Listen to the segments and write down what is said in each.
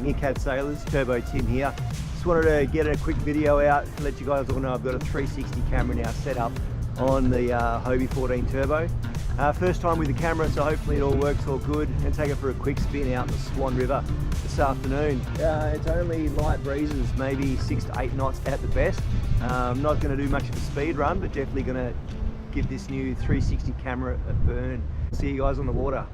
G'day Cat Sailors, Turbo Tim here. Just wanted to get a quick video out to let you guys all know I've got a 360 camera now set up on the Hobie 14 Turbo. First time with the camera, so hopefully it all works all good, and take it for a quick spin out in the Swan River this afternoon. It's only light breezes, maybe 6 to 8 knots at the best. I'm not going to do much of a speed run, but definitely going to give this new 360 camera a burn. See you guys on the water.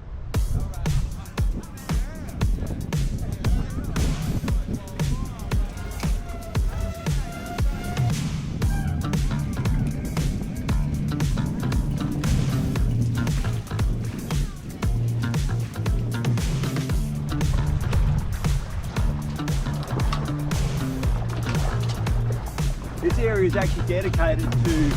This area is actually dedicated to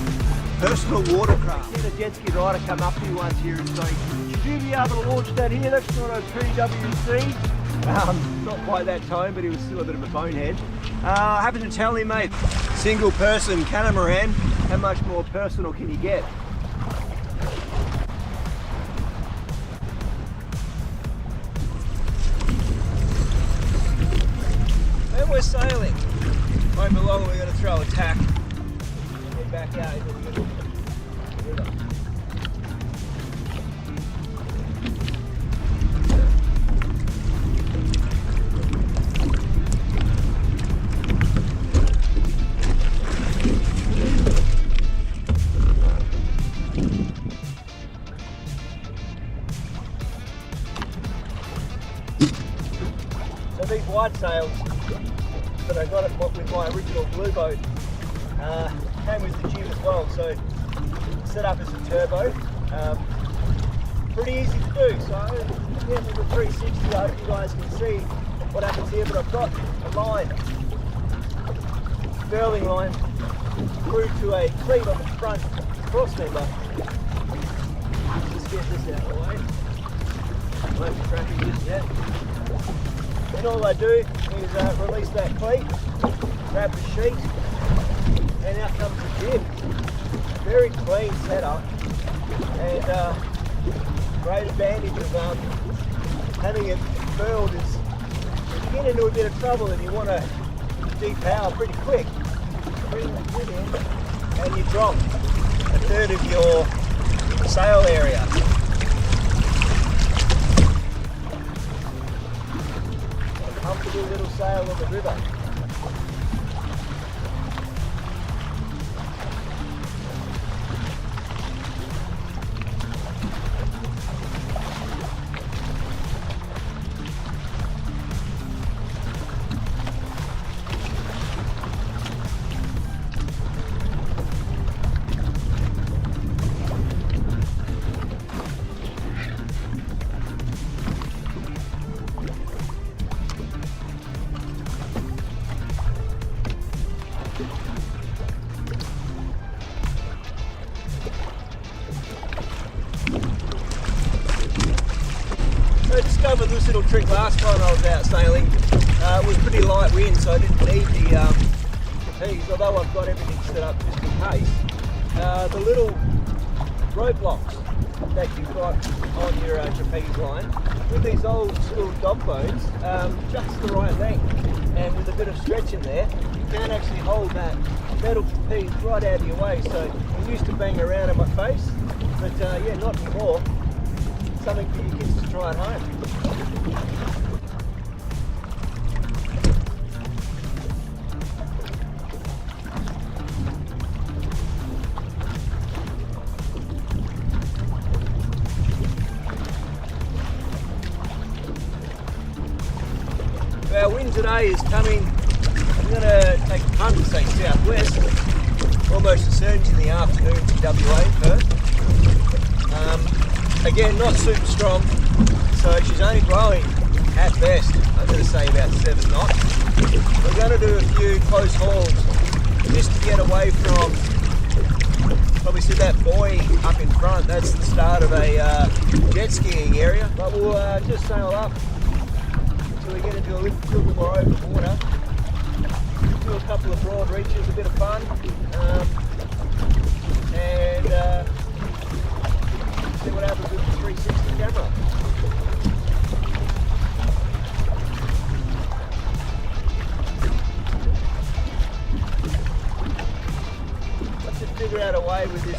personal watercraft. Get a jet ski rider come up to you once here and say, should you be able to launch that here? That's not a PWC. Not quite that tone, but he was still a bit of a bonehead. I happened to tell him, mate, single person catamaran, how much more personal can you get? And we're sailing. Won't be long, we're going to throw a tack and head back out into the middle of the river. So these wide sails that I got with my original blue boat came with the jib as well, so set up as a turbo. Pretty easy to do, so yeah, with the 360 I hope you guys can see what happens here, but I've got a line, furling line, through to a cleat on the front cross member. Just get this out of the way. Won't be cracking just yet. And all I do is release that cleat, grab the sheet, and out comes the jib. Very clean setup, and great advantage of having it furled is if you get into a bit of trouble and you want to depower pretty quick, bring the jib in and you drop a third of your sail area. Comfortable little sail on the river. I discovered this little trick last time I was out sailing. It was pretty light wind, so I didn't need the trapeze, although I've got everything set up just in case. The little rope locks that you've got on your trapeze line, with these old little dog bones, just the right length, and with a bit of stretch in there, you can actually hold that metal trapeze right out of your way. So I used to bang around in my face, but yeah, not anymore. Something for your kids to try at home. Our wind today is coming, I'm going to take a punt and say southwest, almost a surge in the afternoon to WA first. Again, not super strong, so she's only blowing at best, I'm going to say about 7 knots. We're going to do a few close hauls just to get away from, probably see that buoy up in front. That's the start of a jet skiing area, but we'll just sail up until we get into a little bit more open water. Do a couple of broad reaches, a bit of fun, and see what happens with the 360 camera.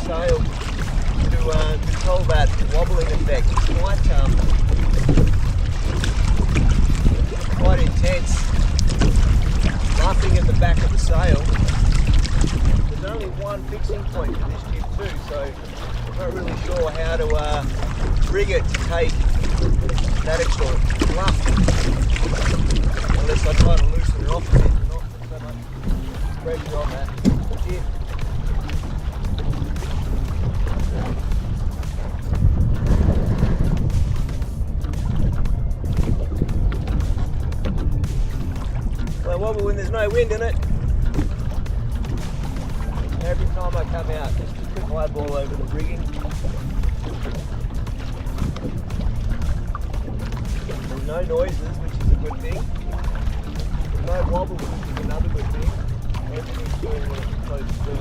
sail to control that wobbling effect. It's quite intense. Luffing at the back of the sail. There's only one fixing point for this jib too, so I'm not really sure how to rig it to take that extra luff. Unless I try to loosen it off a bit, not put so much pressure on that jib. Well, I wobble when there's no wind in it. Every time I come out, just a quick eyeball over the rigging. There's no noises, which is a good thing. There's no wobble, which is another good thing. Everything's doing what it's supposed to do.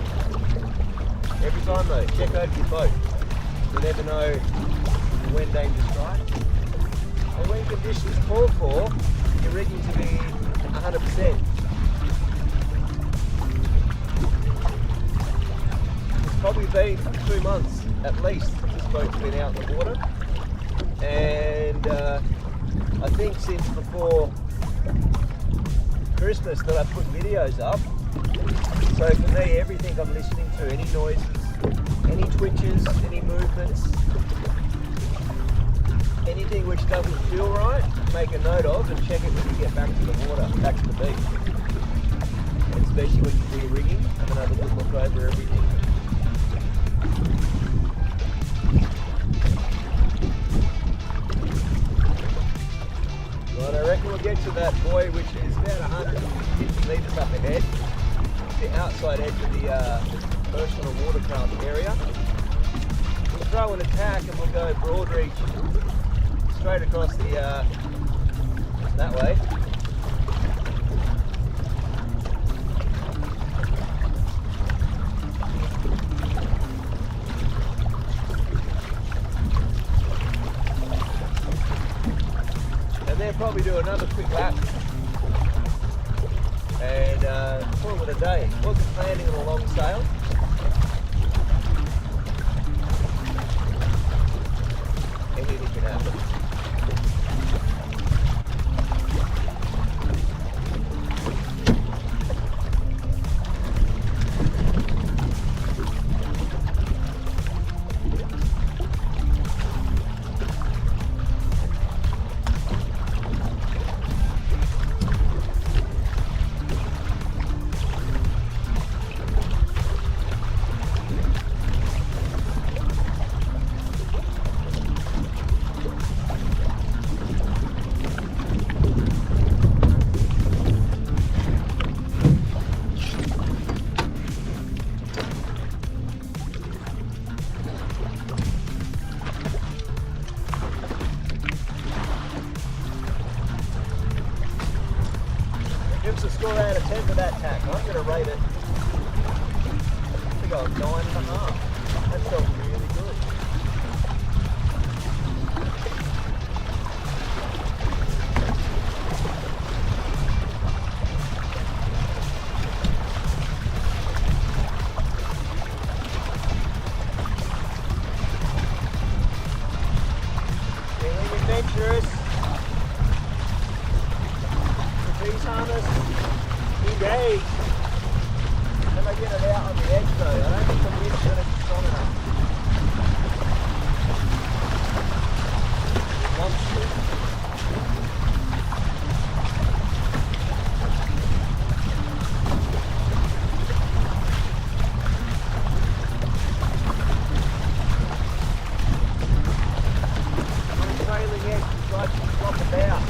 Every time though, check over your boat. You never know when danger strikes. And when conditions call for your rigging to be 100%. It's probably been 2 months at least since this boat's been out in the water. And I think since before Christmas that I put videos up. So for me, everything I'm listening to, any noises, any twitches, any movements, anything which doesn't feel right, make a note of and check it when you get back to the water, back to the beach. And especially when you do your rigging, have another good look over everything. Right, I reckon we'll get to that buoy, which is about 150 metres up ahead, the outside edge of the personal watercraft area. We'll throw an attack and we'll go broad reach straight across the that way. And then probably do another quick lap and call it a day. Wasn't planning on a long sail. Anything can happen. Gives a score out of 10 for that tack. I'm going to rate it, I think I was 9.5. That felt really good. Feeling adventurous. Trapeze harness, engage. Then I get it out on the edge though. I don't think the wind's going to be strong enough. On a trailing edge, it's like you drop it out.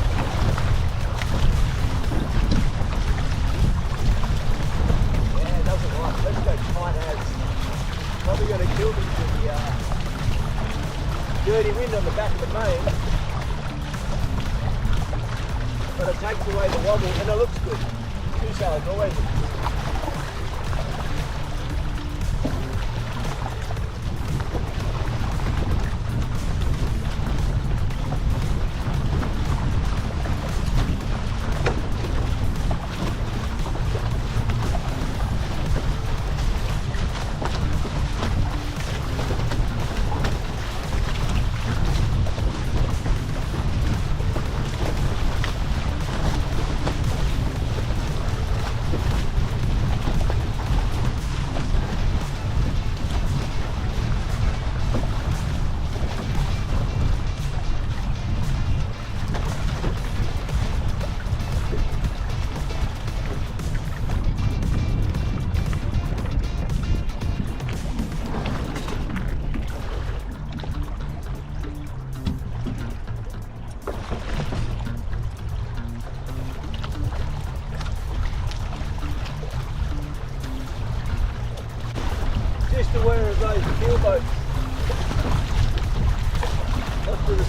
Let's go tight as. Probably going to kill me with the dirty wind on the back of the main. But it takes away the wobble and it looks good. Two sails always look good.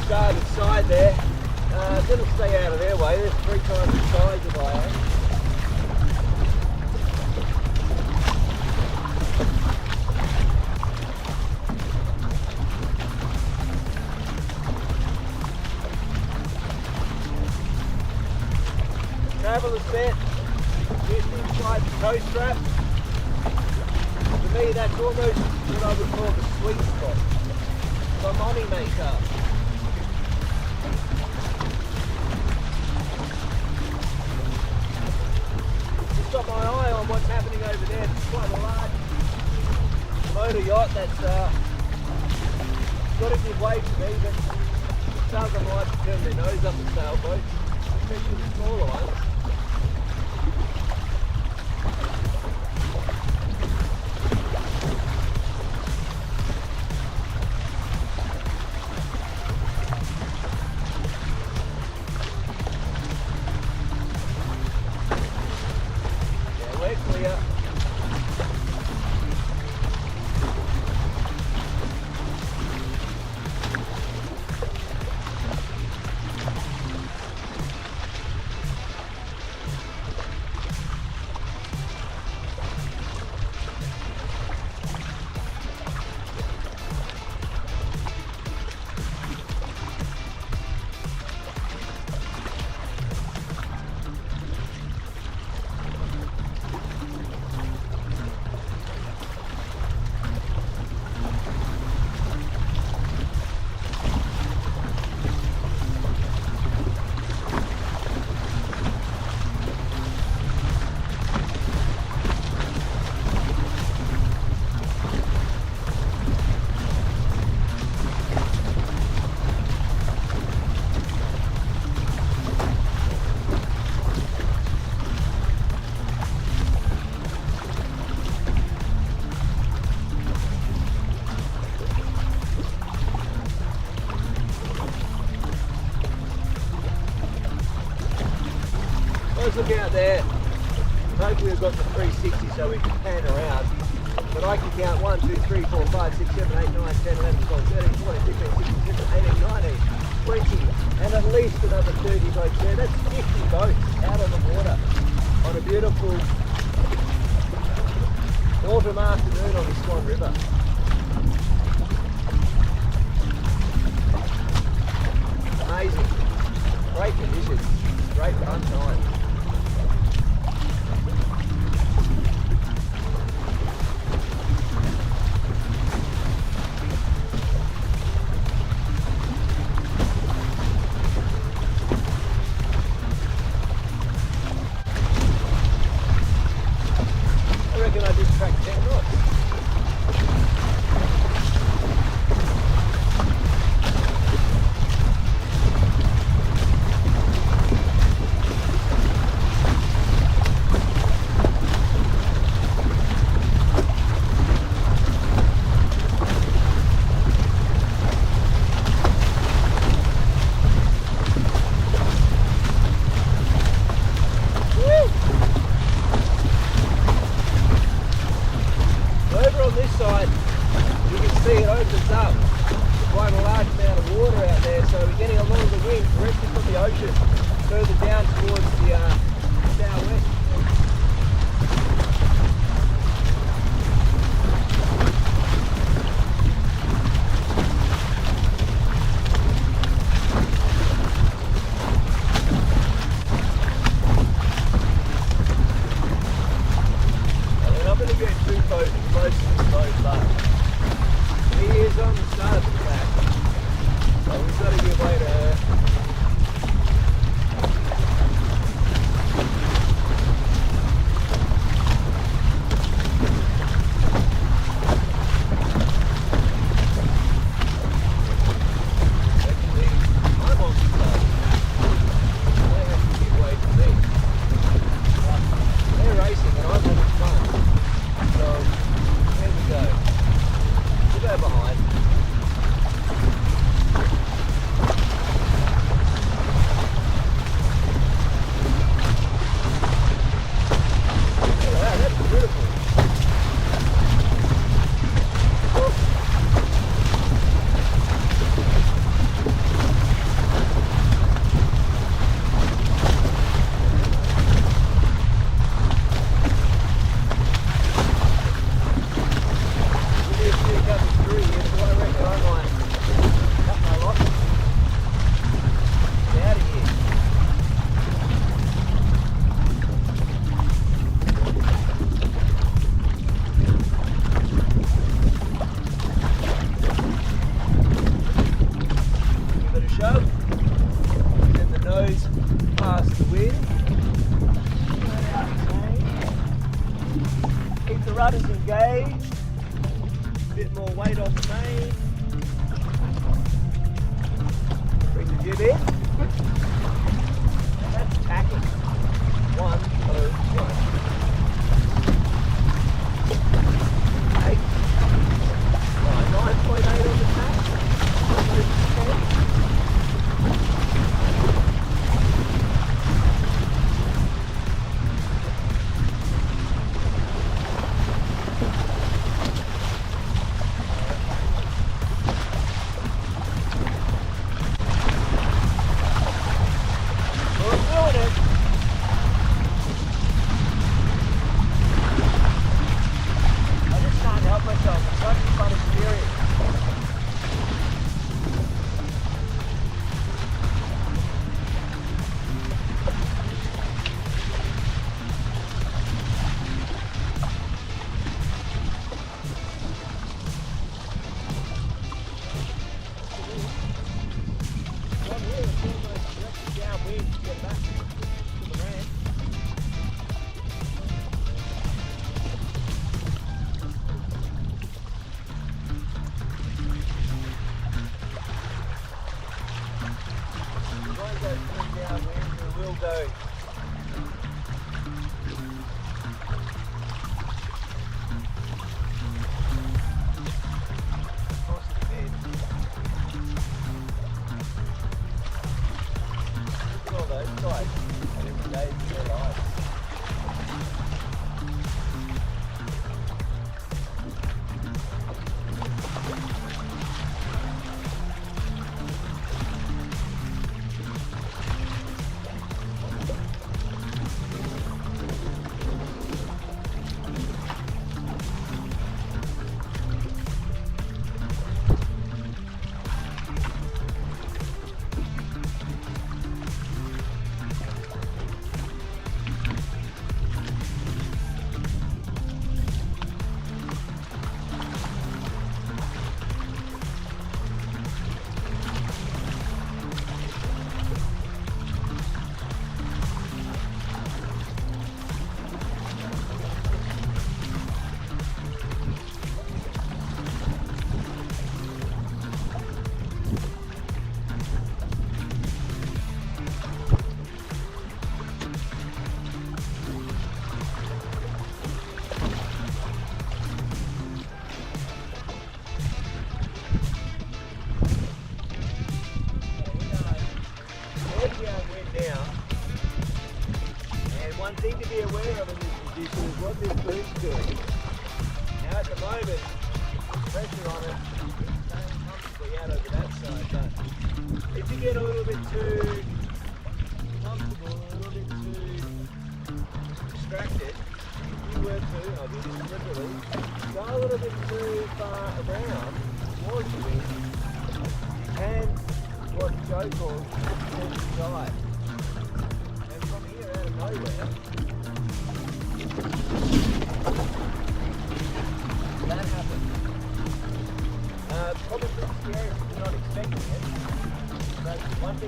starboard side there. Gonna stay out of their way. They're 3 times the size of I am. Traveller's set, just inside the toe strap. To me, that's almost what I would call the sweet spot, the money maker. Just got my eye on what's happening over there. It's quite a large motor yacht that's got a good way to me, but it sounds like to turn their nose up at sailboats, especially the smaller ones. Let's look out there. Hopefully we've got the 360 so we can pan around. But I can count 1, 2, 3, 4, 5, 6, 7, 8, 9, 10, 11, 12, 13, 14, 15, 16, 17, 18, 19, 20, and at least another 30 boats there. That's 50 boats out on the water on a beautiful autumn afternoon on the Swan River. Amazing. Great conditions. Great fun time. I reckon I just tracked 10 knots. Over on this side, you can see it opens up. Quite a large amount of water out there, so we're getting a lot of the wind directly from the ocean further down towards the southwest. I'm going to get too close to the boat, but he is on the start of the track, so we've got to give way to her. go. And the nose past the wind. Keep the rudders engaged. A bit more weight on the main. Bring the jib in. And that's tacking. 101. 8. Right, 9.8 on the tack.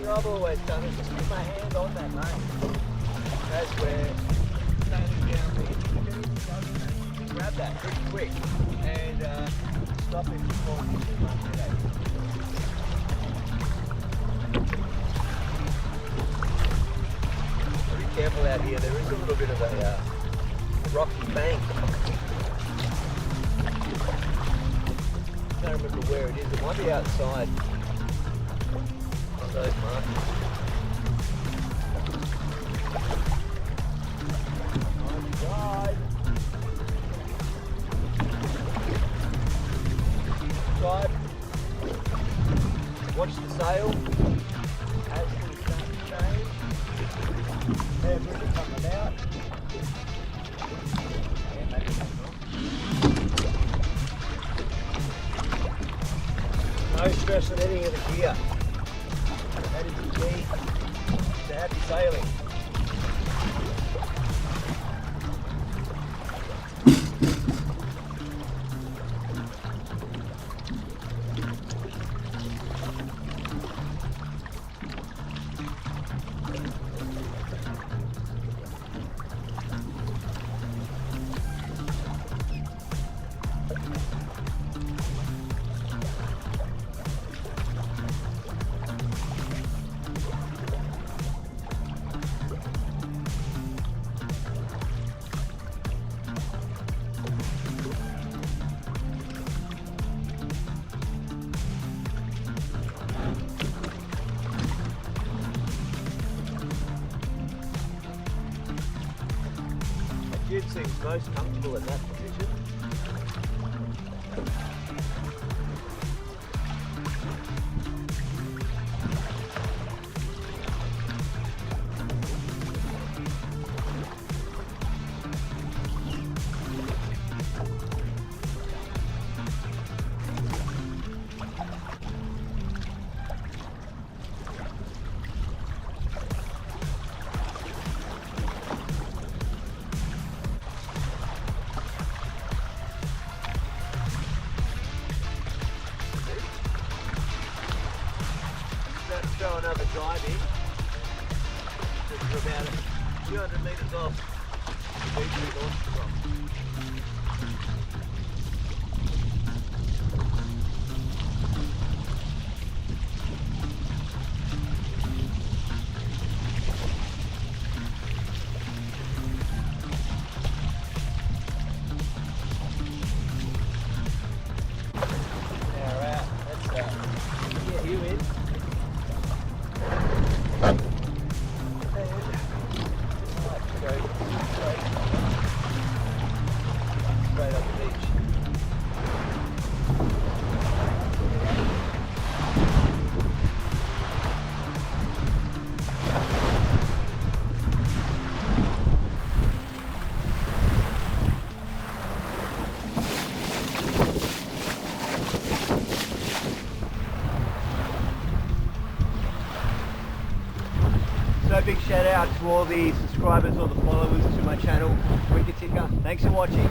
I've always done is just put my hand on that mane. That's where standing down there, you grab that pretty quick and stop it before it gets too much headache. Be careful out here, there is a little bit of a rocky bank. I can't remember where it is, it might be outside. Those marks. Nice side. Side. Watch the sail. As things start to change. There's really coming out. And maybe no stress on any of the gear. That is the key to happy sailing. seems most comfortable in that position. Throw another dive in, just for about 200 metres off the beach we launched from. Now we're out. Let's get you in. Straight up the beach. So big shout out to all the subscribers or the followers to my channel, Wicked Ticker. Thanks for watching.